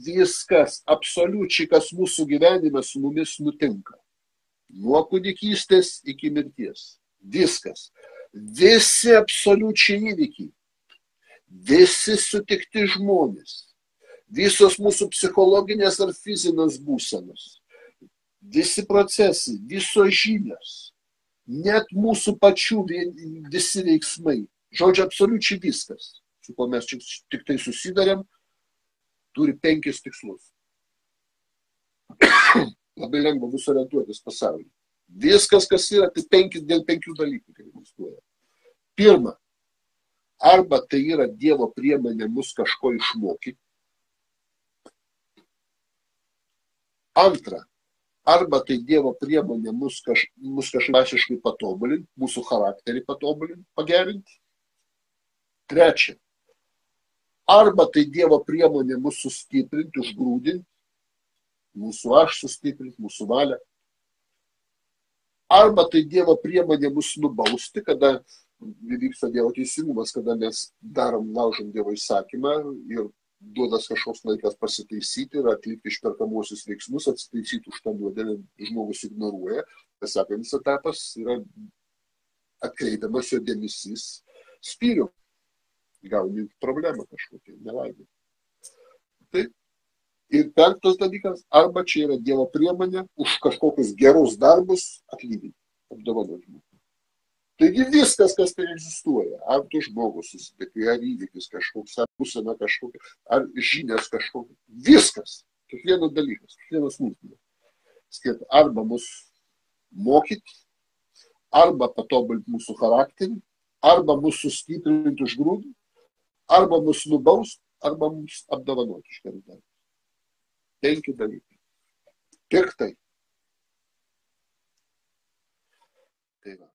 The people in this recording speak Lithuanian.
viskas, absoliučiai, kas mūsų gyvenime su mumis nutinka. Nuo kūdikystės iki mirties. Viskas. Visi absoliučiai įvykiai. Visi sutikti žmonės. Visos mūsų psichologinės ar fizinės būsenos. Visi procesai, visos žinios. Net mūsų pačių visi veiksmai. Žodžiu, absoliučiai viskas, su kuo mes tik tai susidarėm, turi 5 tikslus. Labai lengva bus orientuotis pasaulyje. Viskas, kas yra, tai dėl 5 dalykų, kai egzistuoja. Pirma, arba tai yra Dievo priemonė mus kažko išmokyti. Antra, arba tai Dievo priemonė mus kažkaip patobulinti, mūsų charakterį patobulinti, pagerinti. Trečia, arba tai Dievo priemonė mus sustiprinti, užgrūdinti, mūsų aš sustiprinti, mūsų valią. Arba tai Dievo priemonė mus nubausti, kada vyksta Dievo teisingumas, kada mes laužom Dievo įsakymą ir duodas kažkoks laikas pasitaisyti ir atlikti išperkamosius veiksmus, atsitaisyti už tą nuodėmę, žmogus ignoruoja. Tas sekantis etapas yra atkreipiamas jo dėmesys spyrių. Gauni problemą kažkokią, nelaimę. Taip. Ir 5 dalykas, arba čia yra Dievo priemonė už kažkokius gerus darbus atlyginti, apdovanoti. Taigi viskas, kas tai egzistuoja, ar tu žmogus susitikai, ar įvykis kažkoks, ar būsena kažkokia, ar žinias kažkokia, viskas, kiekvienas dalykas, kiekvienas smulkmena. Arba mus mokyti, arba patobulinti mūsų charakterį, arba mus sustiprinti užgrūdinti, arba mus nubaust, arba mus apdovanoti iš gerų darbų. 5 dalykai. Tik tai. Tai va.